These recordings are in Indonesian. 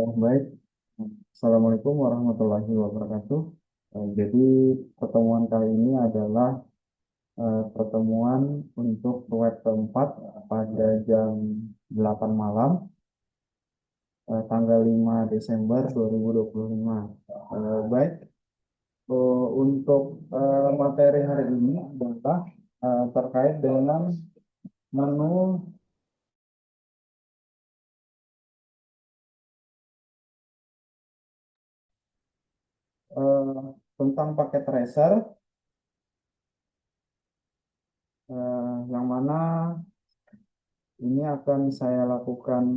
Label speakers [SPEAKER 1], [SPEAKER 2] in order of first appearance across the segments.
[SPEAKER 1] Baik, Assalamualaikum warahmatullahi wabarakatuh. Jadi pertemuan kali ini adalah pertemuan untuk web keempat pada jam 8 malam, tanggal 5 Desember 2025. Baik, untuk materi hari ini adalah terkait dengan menu tentang paket tracer, yang mana ini akan saya lakukan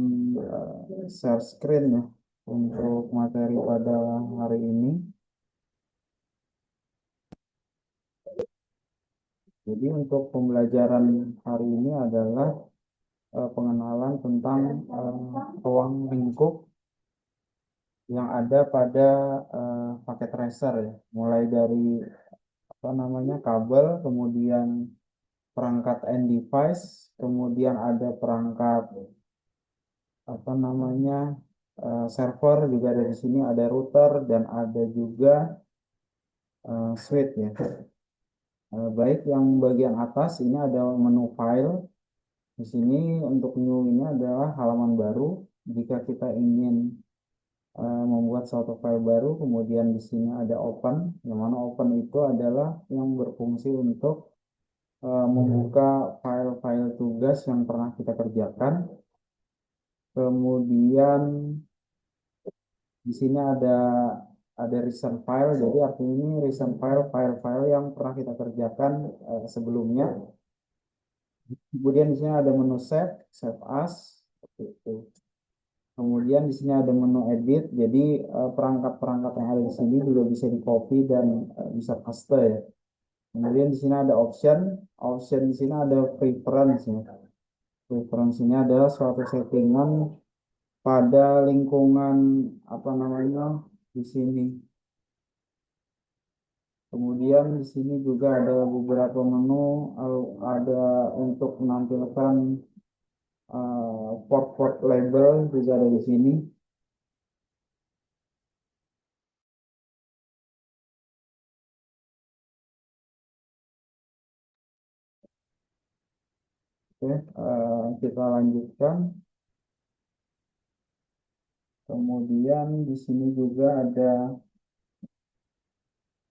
[SPEAKER 1] share screen ya untuk materi pada hari ini. Jadi untuk pembelajaran hari ini adalah pengenalan tentang ruang lingkup yang ada pada paket tracer ya. Mulai dari kabel, kemudian perangkat end device, kemudian ada perangkat server juga ada di sini, ada router dan ada juga switch ya. Baik, yang bagian atas ini ada menu file. Di sini untuk new ini adalah halaman baru. Jika kita ingin membuat suatu file baru, kemudian di sini ada open, yang mana open itu adalah yang berfungsi untuk membuka file-file tugas yang pernah kita kerjakan. Kemudian di sini ada recent file, jadi artinya ini recent file yang pernah kita kerjakan sebelumnya. Kemudian di sini ada menu save as, seperti itu. Kemudian di sini ada menu edit, jadi perangkat-perangkat yang ada di sini juga bisa di copy dan bisa paste ya. Kemudian di sini ada option di sini ada preference ya. Preference ini adalah suatu settingan pada lingkungan di sini. Kemudian di sini juga ada beberapa menu, ada untuk menampilkan port label juga ada di sini. Oke, kita lanjutkan. Kemudian di sini juga ada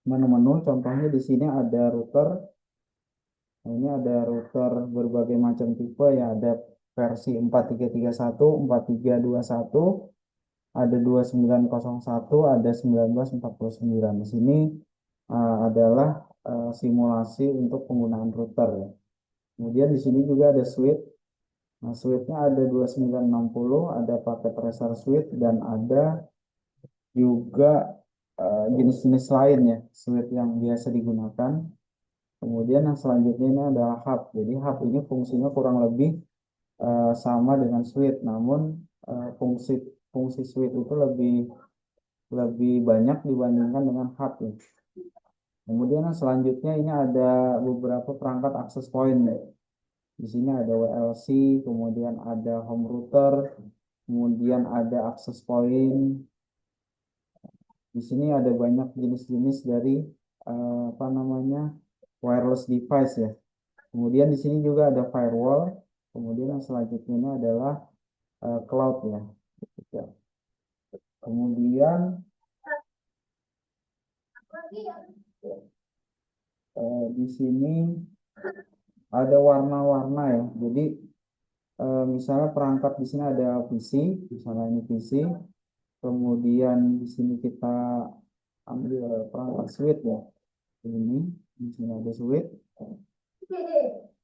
[SPEAKER 1] menu-menu. Contohnya di sini ada router. Nah, ini ada router berbagai macam tipe ya. Ada versi 4331, 4321, ada 2901, ada 1949. Di sini adalah simulasi untuk penggunaan router ya. Kemudian di sini juga ada switch. Nah, switch-nya ada 2960, ada paket tracer switch dan ada juga jenis-jenis lain ya, switch yang biasa digunakan. Kemudian yang selanjutnya ini adalah hub. Jadi hub ini fungsinya kurang lebih sama dengan switch, namun fungsi fungsi switch itu lebih lebih banyak dibandingkan dengan hub ya. Kemudian yang selanjutnya ini ada beberapa perangkat access point ya. Di sini ada WLC, kemudian ada home router, kemudian ada access point. Di sini ada banyak jenis-jenis dari wireless device ya. Kemudian di sini juga ada firewall. Kemudian yang selanjutnya ini adalah cloud ya. Kemudian di sini ada warna-warna ya. Jadi misalnya perangkat di sini ada PC, misalnya ini PC. Kemudian di sini kita ambil perangkat switch ya. Ini di sini ada switch.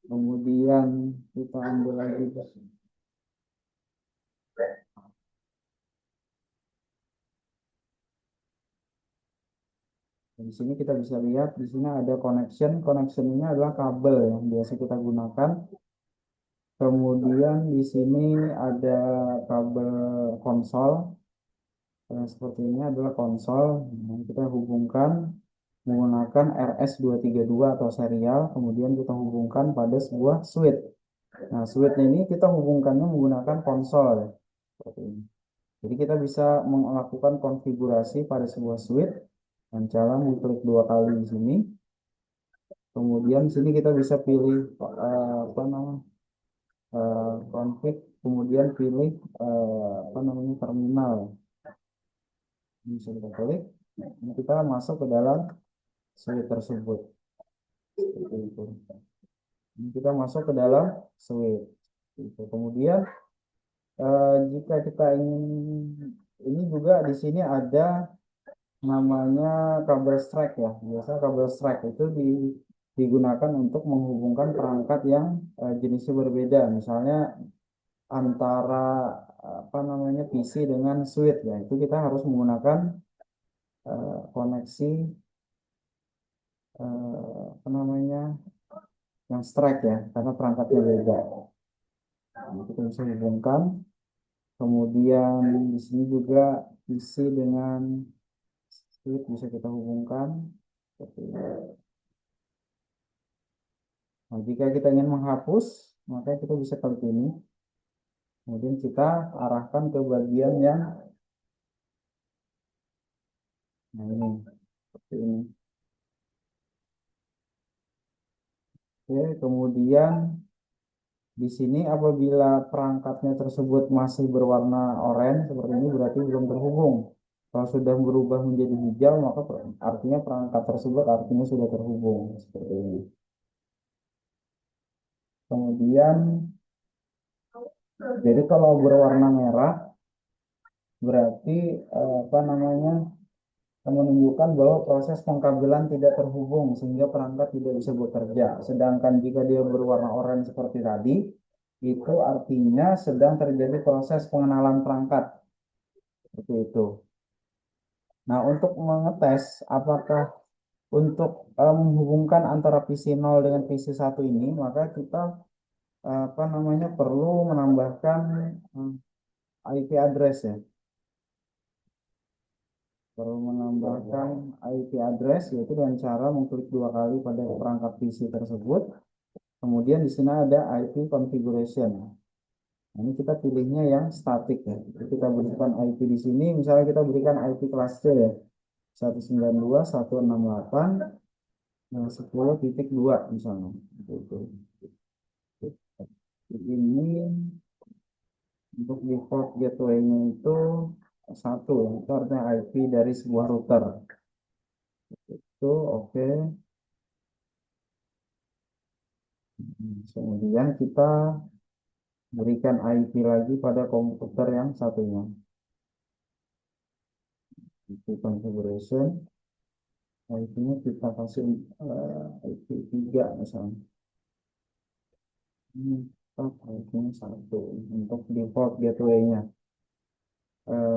[SPEAKER 1] Kemudian kita ambil lagi di sini kita bisa lihat di sini ada connection. Connection ini adalah kabel yang biasa kita gunakan. Kemudian di sini ada kabel konsol. Seperti ini adalah konsol yang kita hubungkan menggunakan RS232 atau serial. Kemudian kita hubungkan pada sebuah switch. Nah, switch ini kita hubungkannya menggunakan konsol ya. Seperti ini. Jadi kita bisa melakukan konfigurasi pada sebuah switch dengan cara mengklik dua kali di sini. Kemudian di sini kita bisa pilih apa namanya config, kemudian pilih apa namanya terminal. Ini bisa kita klik. Ini kita masuk ke dalam switch tersebut. Seperti itu. Ini kita masuk ke dalam switch. Itu. Kemudian jika kita ingin ini juga di sini ada namanya kabel strike ya. Biasa kabel strike itu digunakan untuk menghubungkan perangkat yang jenisnya berbeda. Misalnya antara apa namanya PC dengan switch ya. Itu kita harus menggunakan koneksi apa namanya yang strike ya, karena perangkatnya beda. Nah, kita bisa hubungkan. Kemudian di sini juga PC dengan switch bisa kita hubungkan. Seperti ini. Nah, jika kita ingin menghapus, maka kita bisa klik ini. Kemudian kita arahkan ke bagian yang nah ini, seperti ini. Oke, kemudian di sini apabila perangkatnya tersebut masih berwarna oranye seperti ini berarti belum terhubung. Kalau sudah berubah menjadi hijau maka artinya perangkat tersebut artinya sudah terhubung seperti ini. Kemudian jadi kalau berwarna merah berarti apa namanya menunjukkan bahwa proses pengkabelan tidak terhubung sehingga perangkat tidak bisa bekerja. Sedangkan jika dia berwarna oranye seperti tadi, itu artinya sedang terjadi proses pengenalan perangkat. Seperti itu. Nah, untuk mengetes apakah untuk menghubungkan antara PC 0 dengan PC 1 ini, maka kita apa namanya perlu menambahkan IP address ya. Perlu menambahkan IP address yaitu dengan cara mengklik dua kali pada perangkat PC tersebut. Kemudian di sini ada IP configuration. Nah, ini kita pilihnya yang static ya. Jadi kita berikan IP di sini, misalnya kita berikan IP kelas C ya. 192.168.10.2 misalnya. Itu. Ini untuk default gateway-nya itu satu ya. Itu artinya IP dari sebuah router. Itu oke. Kemudian kita berikan IP lagi pada komputer yang satunya. IP configuration. IP-nya kita kasih IP 3 misalnya. Ini IP-nya satu untuk default gateway-nya.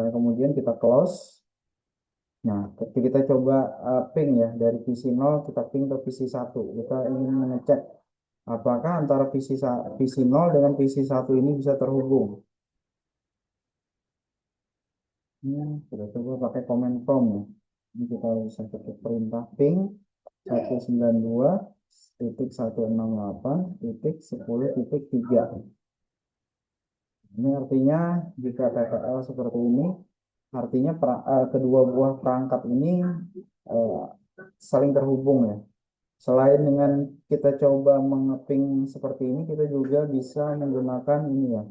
[SPEAKER 1] Kemudian kita close. Nah, ketika kita coba ping ya dari PC 0 kita ping ke PC 1. Kita ingin mengecek apakah antara PC 0 dengan PC 1 ini bisa terhubung. Kita coba pakai command prompt ya. Ini kita bisa ketik perintah ping 192.168.10.3. Ini artinya jika TTL seperti ini, artinya kedua buah perangkat ini eh, saling terhubung ya. Selain dengan kita coba mengeping seperti ini, kita juga bisa menggunakan ini ya.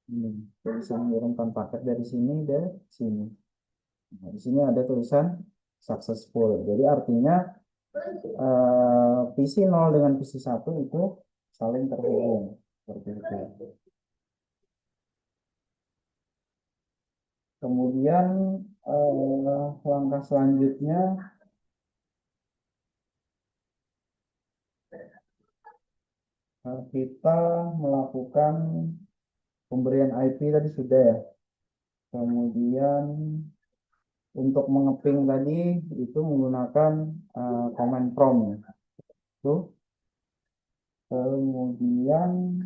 [SPEAKER 1] Ini, kita bisa mengirimkan paket dari sini dan sini. Nah, di sini ada tulisan successful. Jadi artinya PC 0 dengan PC 1 itu saling terhubung. Seperti itu. Kemudian langkah selanjutnya kita melakukan pemberian IP tadi sudah ya. Kemudian untuk mengeping tadi itu menggunakan command prompt. Itu. Kemudian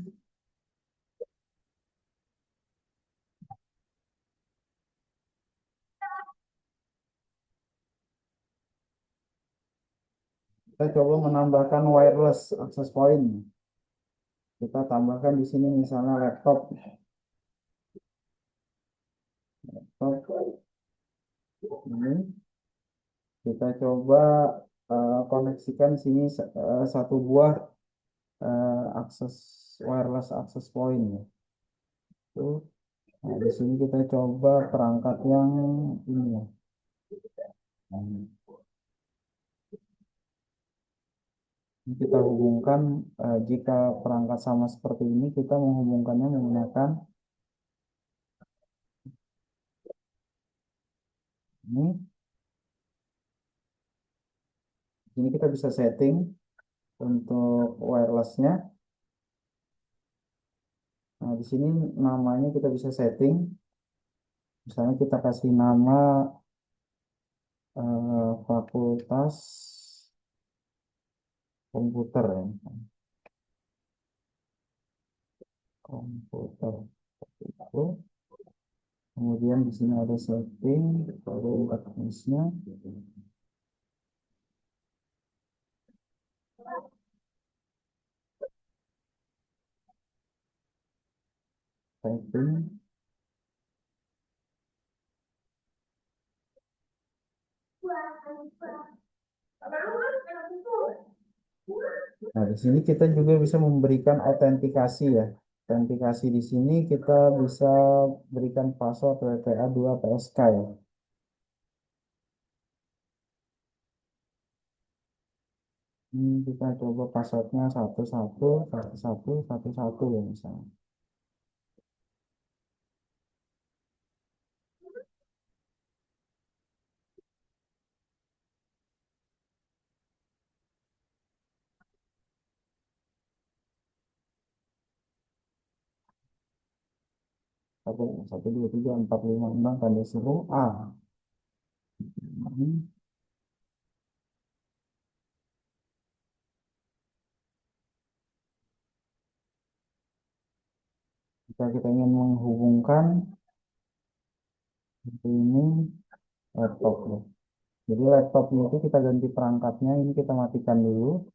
[SPEAKER 1] kita coba menambahkan wireless access point. Kita tambahkan di sini misalnya laptop. Laptop ini kita coba koneksikan sini satu buah akses wireless access point ya. Tuh. Nah, di sini kita coba perangkat yang ini ya. Nah, ini kita hubungkan jika perangkat sama seperti ini kita menghubungkannya menggunakan ini. Ini kita bisa setting untuk wirelessnya. Nah, di sini namanya kita bisa setting. Misalnya kita kasih nama fakultas komputer ya. Komputer itu. Kemudian di sini ada setting, ada interface-nya, setting. Nah, di sini kita juga bisa memberikan autentikasi ya. Autentikasi di sini kita bisa berikan password WPA2 PSK ya. Ini kita coba passwordnya 111111 ya misalnya. Satu, satu, dua, tiga, empat, lima, enam, tanda seru A. Ini jika kita ingin menghubungkan ini laptop ya. Jadi laptopnya itu kita ganti perangkatnya, ini kita matikan dulu.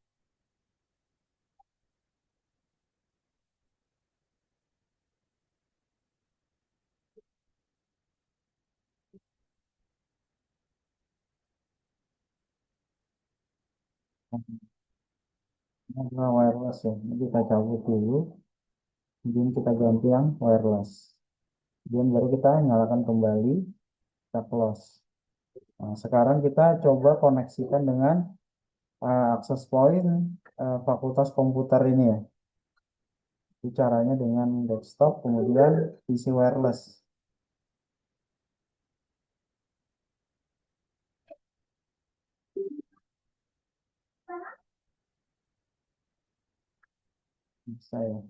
[SPEAKER 1] Ini adalah wireless ya, ini kita cabut dulu. Kemudian kita ganti yang wireless. Kemudian baru kita nyalakan kembali, kita close. Nah, sekarang kita coba koneksikan dengan akses point fakultas komputer ini ya. Itu caranya dengan desktop, kemudian PC wireless. Bisa ya.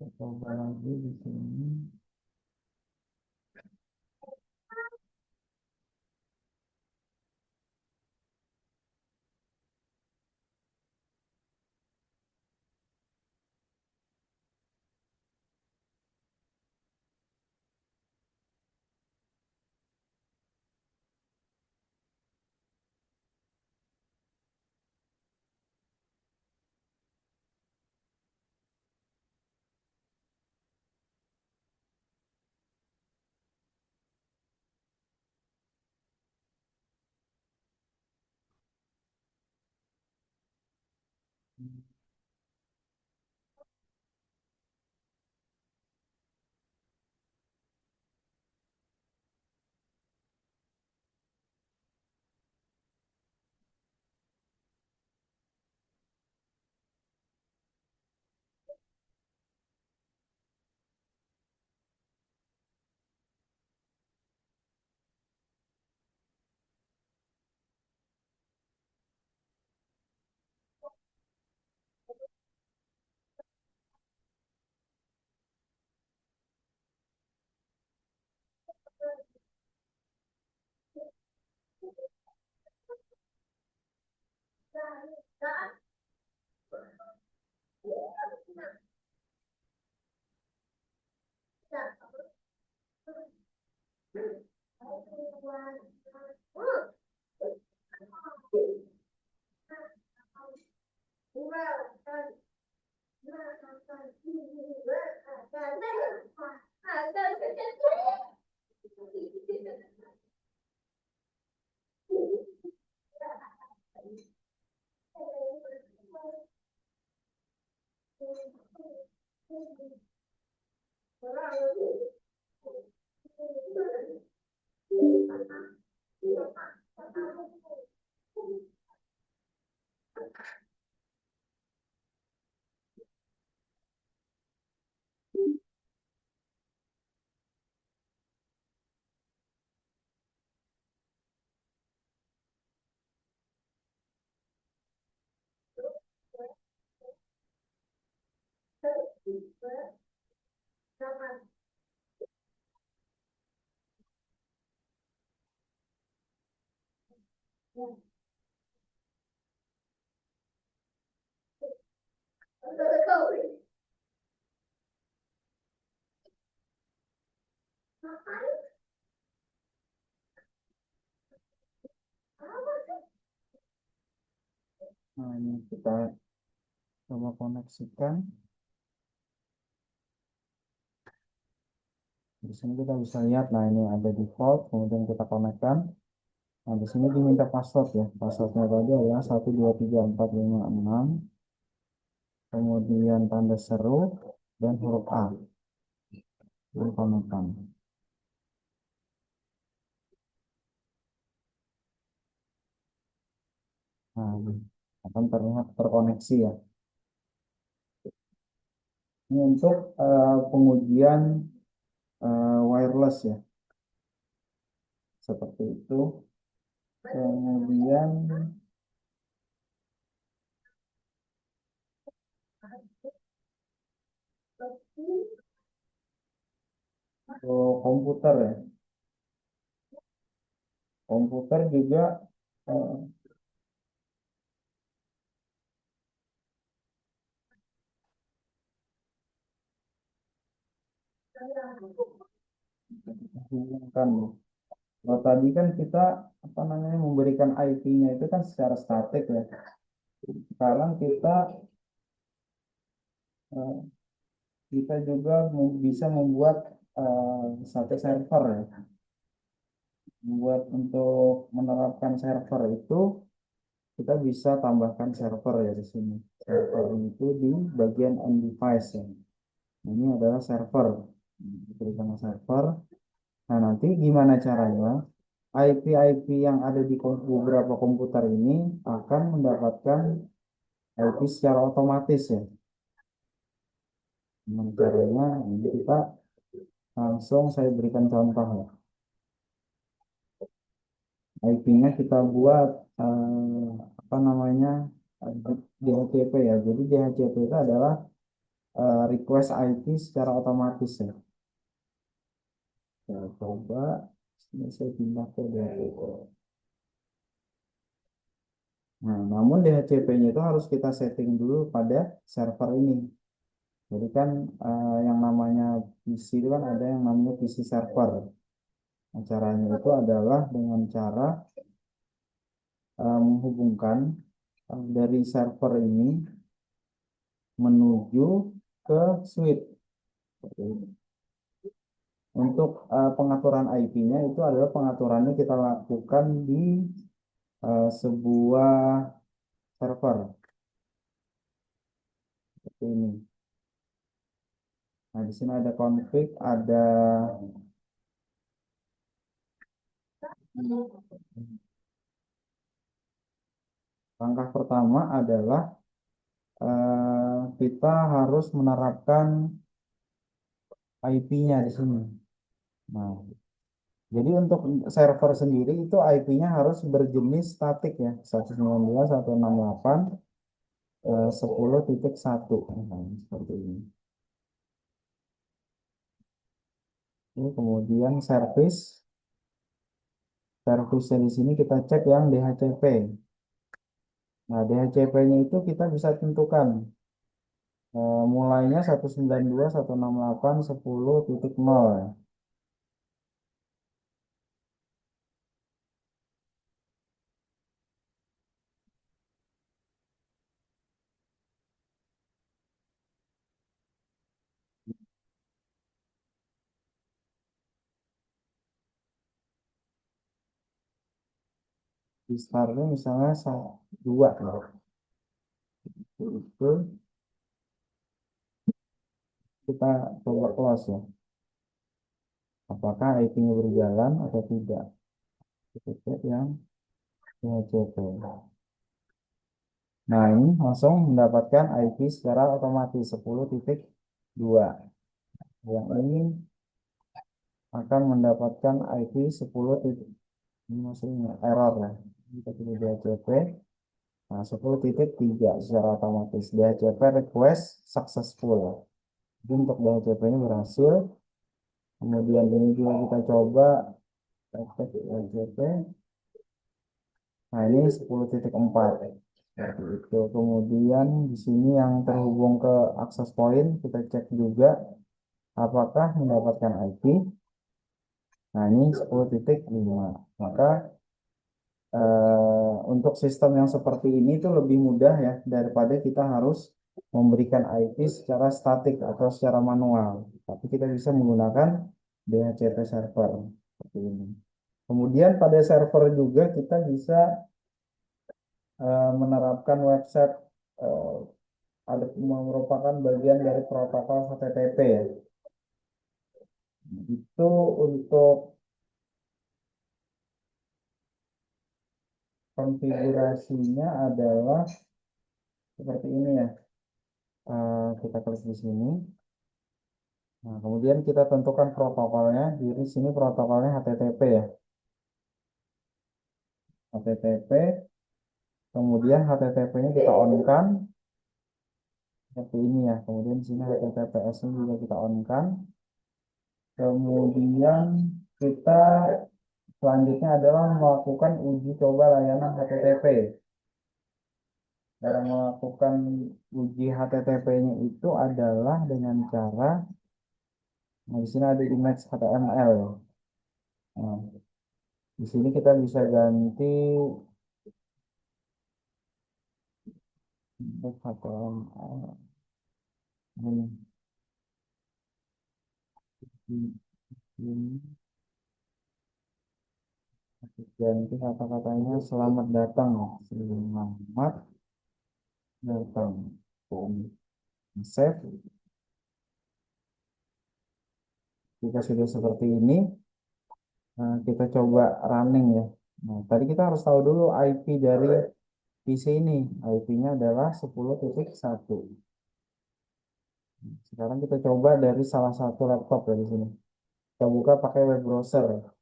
[SPEAKER 1] Kita coba lagi di sini. Nah, ini kita coba koneksikan. Di sini kita bisa lihat, nah ini ada default, kemudian kita konekkan. Nah, di sini diminta password ya. Passwordnya tadi adalah 123456, kemudian tanda seru dan huruf A. Dan konekkan. Nah, ini akan terlihat terkoneksi ya. Ini untuk pengujian wireless ya, seperti itu. Kemudian komputer ya, komputer juga eh, hubungkan. Kalau tadi kan kita apa namanya memberikan IP-nya itu kan secara statik ya. Sekarang eh, kita juga bisa membuat satu server ya. Membuat untuk menerapkan server itu kita bisa tambahkan server ya di sini. Server itu di bagian on device ya. Ini adalah server. Berikan server. Nah, nanti gimana caranya? IP-IP yang ada di beberapa komputer ini akan mendapatkan IP secara otomatis ya. Gimana caranya? Ini kita langsung saya berikan contoh ya. IP-nya kita buat apa namanya DHCP ya. Jadi DHCP itu adalah request IP secara otomatis ya. Saya coba, ini saya pindah ke DHCP. Nah, namun DHCP-nya itu harus kita setting dulu pada server ini. Jadi kan yang namanya PC itu kan ada yang namanya PC server. Nah, caranya itu adalah dengan cara menghubungkan dari server ini menuju ke switch. Untuk pengaturan IP-nya itu adalah pengaturannya kita lakukan di sebuah server seperti ini. Nah, di sini ada config, ada langkah pertama adalah kita harus menerapkan IP-nya di sini. Nah, jadi untuk server sendiri itu IP-nya harus berjenis statik ya, 192.168.10.1. Nah, seperti ini. Ini kemudian servisnya di sini kita cek yang DHCP. Nah, DHCP-nya itu kita bisa tentukan mulainya 192.168.10.0 ya. Di startnya misalnya 2 ya. Itu kita coba close ya. Apakah IP-nya berjalan atau tidak? Kita cek yang DHCP. Nah, ini langsung mendapatkan IP secara otomatis 10.2. Yang ini akan mendapatkan IP 10 titik. Ini maksudnya error ya. Kita pilih DHCP. Nah, 10.3 secara otomatis. DHCP request successful. Jadi untuk DHCP ini berhasil. Kemudian ini juga kita coba cek DHCP. Nah, ini 10.4. Seperti itu. Kemudian di sini yang terhubung ke access point kita cek juga apakah mendapatkan IP. Nah, ini 10.5. Maka untuk sistem yang seperti ini itu lebih mudah ya daripada kita harus memberikan IP secara statik atau secara manual. Tapi kita bisa menggunakan DHCP server seperti ini. Kemudian pada server juga kita bisa menerapkan website eh, ada merupakan bagian dari protokol HTTP ya. Itu untuk konfigurasinya adalah seperti ini ya. Kita klik di sini. Nah, kemudian kita tentukan protokolnya. Di sini protokolnya HTTP ya. HTTP. Kemudian HTTP-nya kita on-kan. Seperti ini ya. Kemudian di sini HTTPS-nya juga kita on-kan. Kemudian kita selanjutnya adalah melakukan uji coba layanan HTTP. Cara melakukan uji HTTP-nya itu adalah dengan cara, nah di sini ada image HTML ya. Nah, di sini kita bisa ganti image HTML ini, ini ganti kata-katanya selamat datang, selamat datang. Boom. Save. Jika sudah seperti ini, kita coba running ya. Nah, tadi kita harus tahu dulu IP dari PC ini. IP-nya adalah 10.1. Sekarang kita coba dari salah satu laptop dari sini. Kita buka pakai web browser.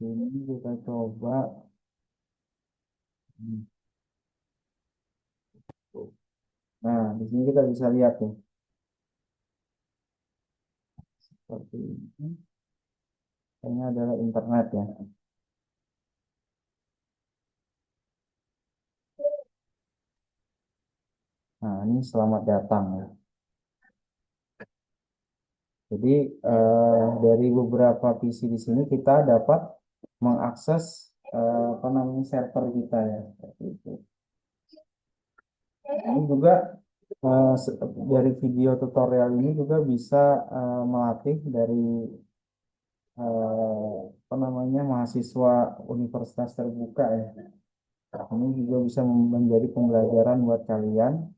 [SPEAKER 1] Ini kita coba. Nah, di sini kita bisa lihat nih. Seperti ini. Ini adalah internet ya. Nah, ini selamat datang ya. Jadi dari beberapa PC di sini kita dapat mengakses apa namanya server kita ya. Seperti itu. Ini juga eh, se- dari video tutorial ini juga bisa melatih dari apa namanya mahasiswa universitas terbuka ya. Ini juga bisa menjadi pembelajaran buat kalian.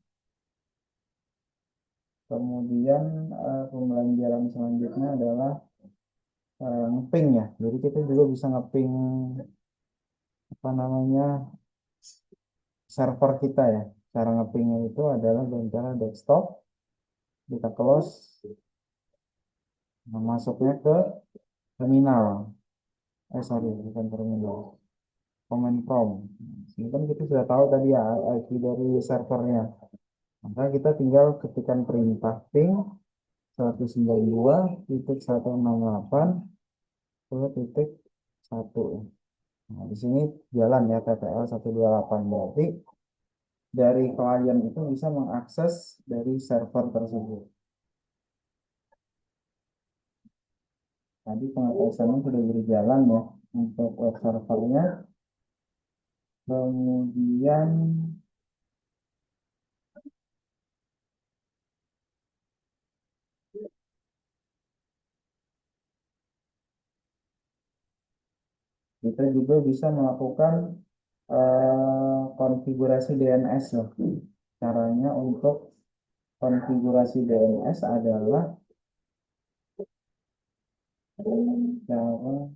[SPEAKER 1] Kemudian pembelajaran selanjutnya adalah ngeping ya. Jadi kita juga bisa ngeping apa namanya server kita ya. Cara ngepingnya itu adalah dengan cara desktop, kita close, nah, masuknya ke terminal. Sorry, bukan terminal. Command prompt. Ini kan kita sudah tahu tadi ya IP dari servernya. Maka kita tinggal ketikkan perintah ping 192.168.1. Nah, di sini jalan ya TTL 128. Berarti dari klien itu bisa mengakses dari server tersebut. Tadi pengetesannya sudah berjalan ya untuk web servernya. Kemudian kita juga bisa melakukan konfigurasi DNS loh. Caranya untuk konfigurasi DNS adalah cara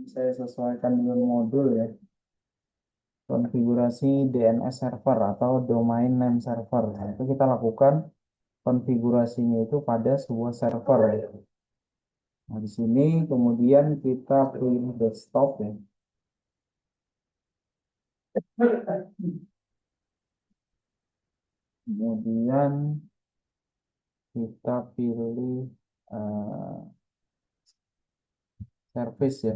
[SPEAKER 1] saya sesuaikan dengan modul ya. Konfigurasi DNS server atau domain name server. Nah, itu kita lakukan konfigurasinya itu pada sebuah server ya. Nah, di sini kemudian kita pilih desktop ya. Kemudian kita pilih eh, service ya.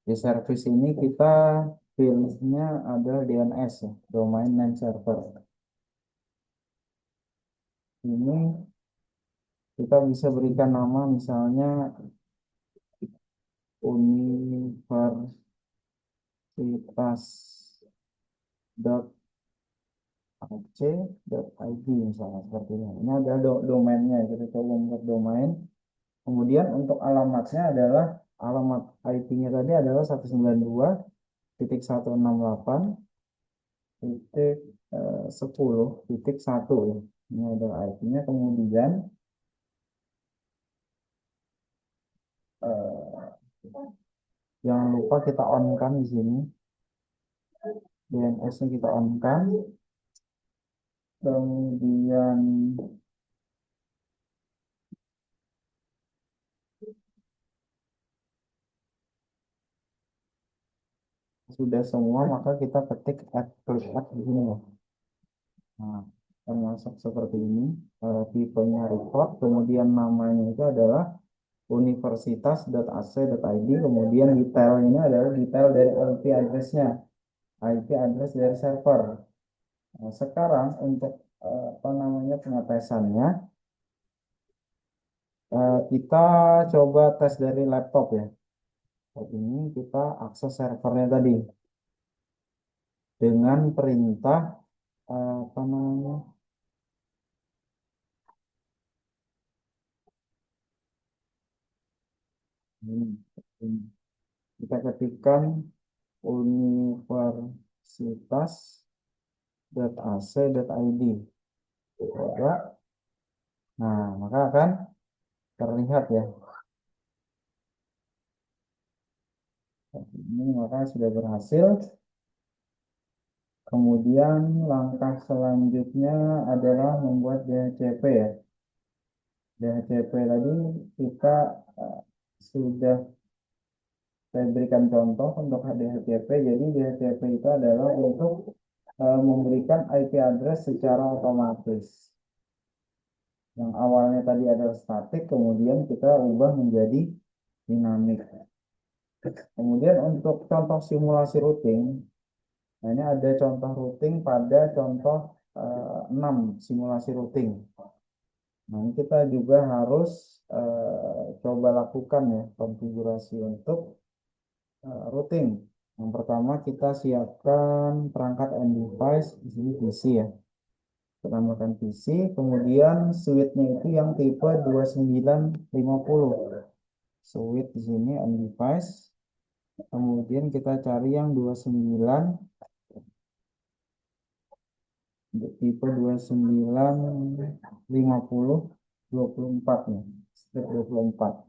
[SPEAKER 1] Di service ini kita pilihnya ada DNS ya, domain name server. Ini kita bisa berikan nama misalnya universitas.ac.id misalnya seperti ini. Ini ada domainnya, kita coba untuk domain. Kemudian untuk alamatnya adalah alamat IP-nya tadi adalah 192.168.10.1 ya. Ini adalah IP-nya. Kemudian eh, jangan lupa kita on-kan di sini. DNS-nya kita on-kan. Kemudian sudah semua, maka kita ketik klik add di sini ya. Nah, termasuk seperti ini. Tipenya report, kemudian namanya itu adalah universitas.ac.id, kemudian detail ini adalah detail dari IP address-nya, IP address dari server. Nah, sekarang untuk apa namanya pengetesannya, kita coba tes dari laptop ya. Ini kita akses servernya tadi dengan perintah apa namanya, ini. Kita ketikkan universitas.ac.id. Coba. Nah, maka akan terlihat ya. Ini maka sudah berhasil. Kemudian langkah selanjutnya adalah membuat DHCP ya. DHCP tadi kita sudah saya berikan contoh untuk DHCP. Jadi DHCP itu adalah untuk memberikan IP address secara otomatis. Yang awalnya tadi adalah statik, kemudian kita ubah menjadi dinamik. Kemudian untuk contoh simulasi routing, nah ini ada contoh routing pada contoh 6 simulasi routing. Nah, ini kita juga harus coba lakukan ya konfigurasi untuk routing. Yang pertama kita siapkan perangkat and device, di sini PC ya. Tambahkan PC, kemudian switch-nya itu yang tipe 2950. Switch di sini on device. Kemudian kita cari yang 29 tipe 2950 24 nih. Strip 24.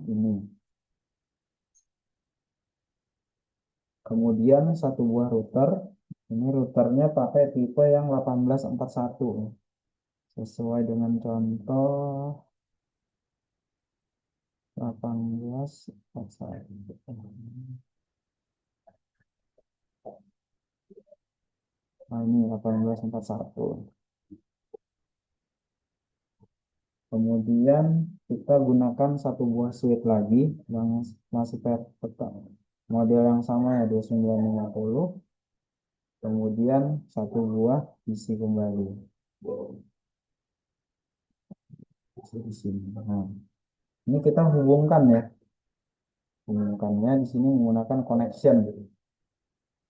[SPEAKER 1] Ini. Kemudian satu buah router. Ini routernya pakai tipe yang 1841 sesuai dengan contoh 1841. Nah, ini 1841. Kemudian kita gunakan satu buah switch lagi yang masih model yang sama ya 2950. Kemudian satu buah isi kembali di sini. Nah, ini kita hubungkan ya Hubungkannya di sini menggunakan connection.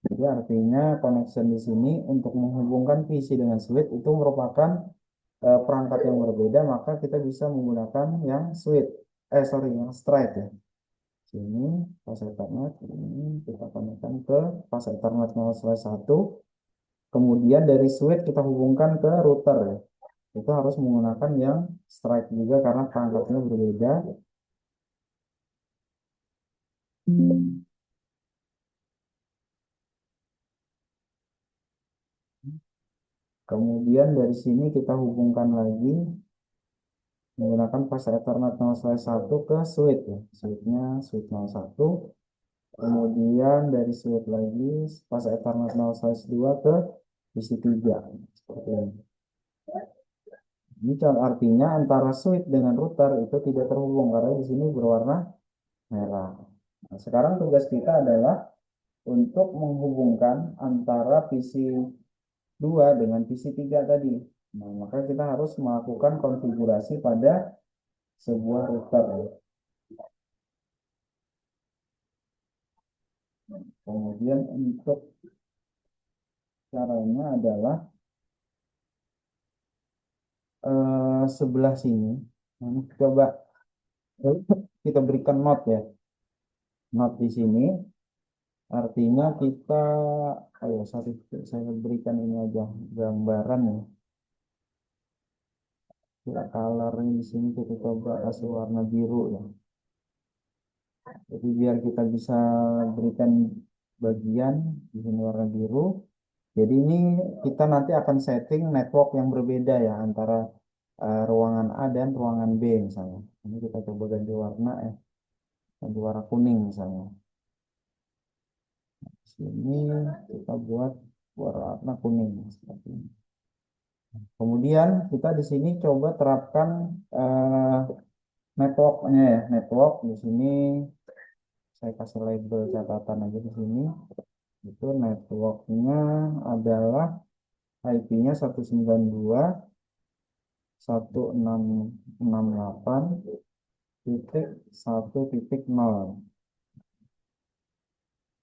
[SPEAKER 1] Jadi artinya connection di sini untuk menghubungkan PC dengan switch itu merupakan perangkat yang berbeda, maka kita bisa menggunakan yang switch. Sorry, yang straight ya. Sini pas Ethernet, ini kita konekkan ke pas Ethernet 0/1. Kemudian dari switch kita hubungkan ke router ya. Itu harus menggunakan yang straight juga karena perangkatnya berbeda. Kemudian dari sini kita hubungkan lagi menggunakan pas Ethernet 0/1 ke switch ya. Switchnya switch 01. Kemudian dari switch lagi pas Ethernet 0/2 ke PC3. Seperti ini. Ini artinya antara switch dengan router itu tidak terhubung karena di sini berwarna merah. Nah, sekarang tugas kita adalah untuk menghubungkan antara PC2 dengan PC3 tadi. Nah, maka kita harus melakukan konfigurasi pada sebuah router. Kemudian untuk caranya adalah sebelah sini. Nah, ini coba kita berikan note ya. Note di sini artinya kita, ayo saya berikan ini aja gambaran ya. Ya, colornya di sini kita coba kasih warna biru ya. Jadi biar kita bisa berikan bagian di sini warna biru. Jadi ini kita nanti akan setting network yang berbeda ya antara ruangan A dan ruangan B misalnya. Ini kita coba ganti warna ganti warna kuning misalnya. Sini kita buat warna kuning seperti ini. Kemudian kita di sini coba terapkan networknya ya. Network di sini saya kasih label catatan aja di sini. Itu networknya adalah IP-nya 192.168.1.0.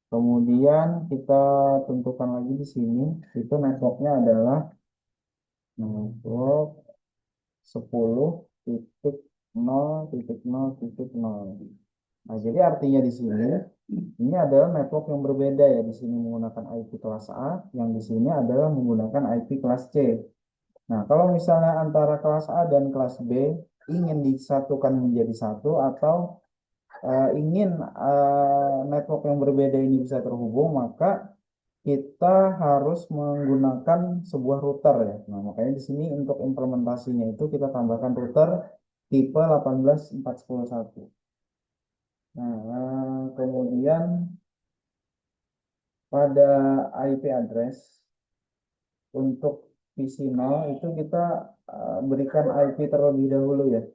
[SPEAKER 1] Kemudian kita tentukan lagi di sini, itu networknya adalah network 10.0.0.0. Nah, jadi artinya di sini ini adalah network yang berbeda ya. Di sini menggunakan IP kelas A, yang di sini adalah menggunakan IP kelas C. Nah, kalau misalnya antara kelas A dan kelas B ingin disatukan menjadi satu atau ingin network yang berbeda ini bisa terhubung, maka kita harus menggunakan sebuah router ya. Nah, makanya di sini untuk implementasinya itu kita tambahkan router tipe 18411. Nah, kemudian pada IP address untuk PC0 itu kita berikan IP terlebih dahulu ya.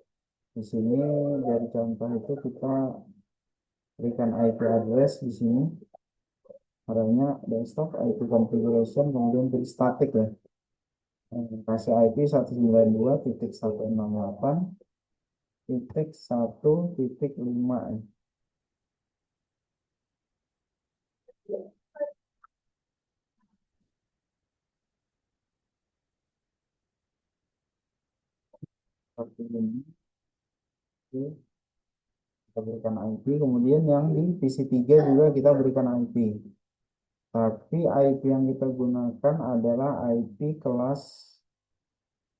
[SPEAKER 1] Di sini dari contoh itu kita berikan IP address di sini. Caranya desktop IP configuration kemudian beri static ya. Kasih IP 192.168.1.5 ya. Seperti ini. Oke, kita berikan IP, kemudian yang di PC3 juga kita berikan IP. Tapi IP yang kita gunakan adalah IP kelas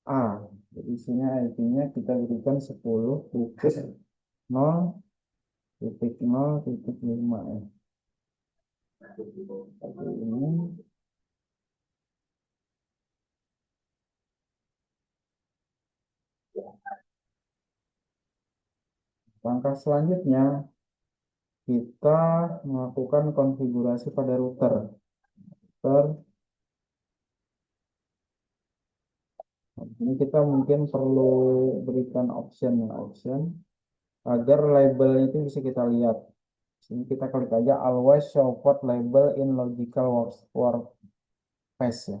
[SPEAKER 1] A. Jadi sini IP-nya kita berikan 10.0.0.5 ya. Seperti ini. Langkah selanjutnya kita melakukan konfigurasi pada router. Ini kita mungkin perlu berikan option agar label itu bisa kita lihat. Sini kita klik aja always show port label in logical workspace ya.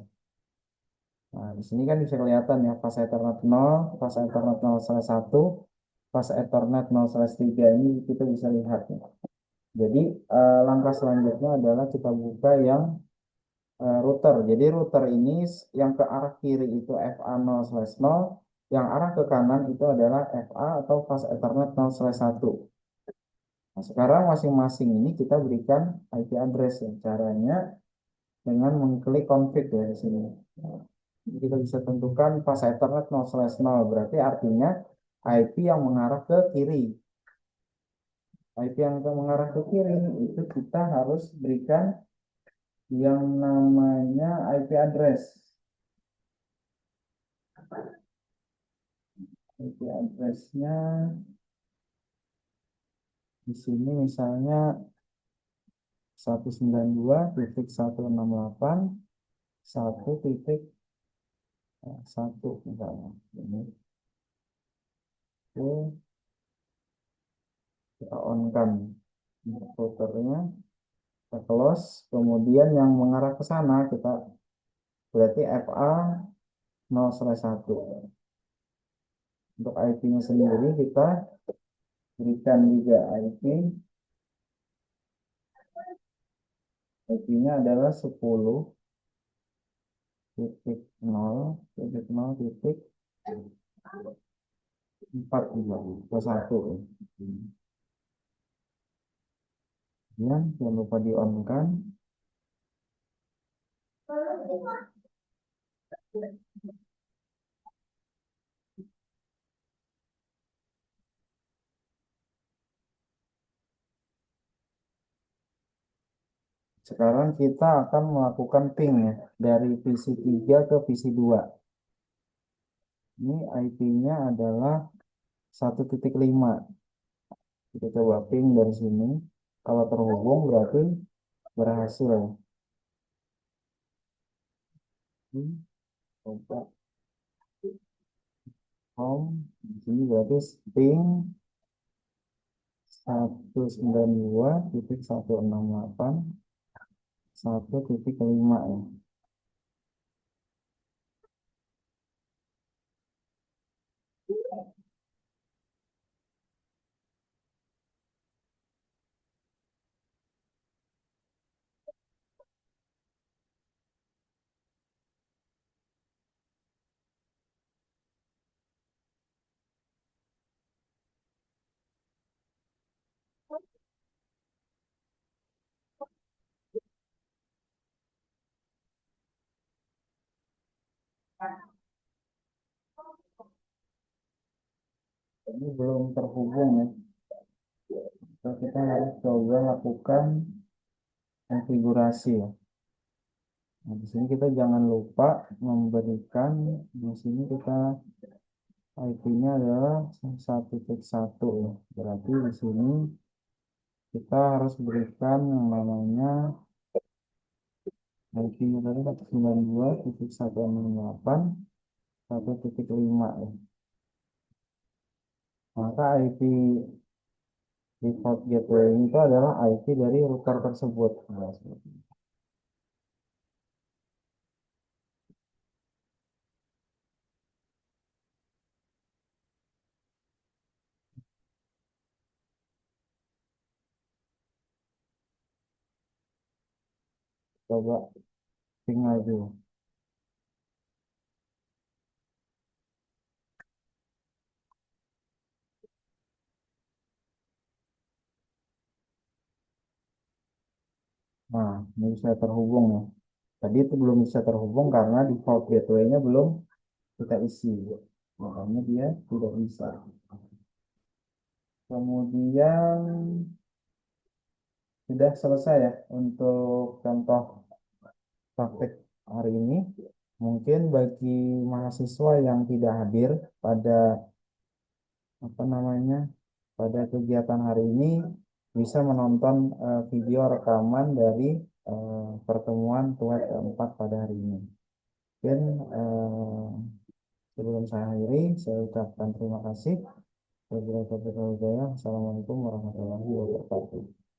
[SPEAKER 1] Nah, di sini kan bisa kelihatan ya pas Ethernet 0, pas Ethernet 0/1, pas Ethernet 0/3 ini kita bisa lihat ya. Jadi langkah selanjutnya adalah kita buka yang router. Jadi router ini yang ke arah kiri itu FA0/0, yang arah ke kanan itu adalah FA atau Fast Ethernet 0/1. Nah, sekarang masing-masing ini kita berikan IP address ya. Caranya dengan mengklik config ya di sini. Nah, kita bisa tentukan Fast Ethernet 0/0, berarti artinya IP yang mengarah ke kiri. IP yang mengarah ke kiri itu kita harus berikan yang namanya IP address. IP addressnya di sini misalnya 192.168.1.1 misalnya. Ini itu kita on kan routernya, kita close, kemudian yang mengarah ke sana kita berarti FA 0/1. Untuk IP-nya sendiri kita berikan juga IP-nya adalah 10.0.0.421. Kemudian jangan lupa di on kan. Sekarang kita akan melakukan ping ya dari PC3 ke PC2. Ini IP-nya adalah 1.5. Kita coba ping dari sini. Kalau terhubung berarti berhasil ya. Coba home. Di sini berarti ping 192.168.1.5 ya. Ini belum terhubung ya. Kita harus coba lakukan konfigurasi ya. Nah, di sini kita jangan lupa memberikan, di sini kita IP-nya adalah 1.1 ya. Berarti di sini kita harus berikan yang namanya IP-nya tadi 192.168.1.5 ya. Maka IP default gateway itu adalah IP dari router tersebut. Nah, seperti ini. Coba ping lagi. Nah, ini bisa terhubung ya. Tadi itu belum bisa terhubung karena default gateway-nya belum kita isi. Makanya dia tidak bisa. Kemudian sudah selesai ya untuk contoh praktek hari ini. Mungkin bagi mahasiswa yang tidak hadir pada apa namanya pada kegiatan hari ini bisa menonton video rekaman dari pertemuan TUET keempat pada hari ini. Dan sebelum saya akhiri, saya ucapkan terima kasih. Wassalamualaikum warahmatullahi wabarakatuh.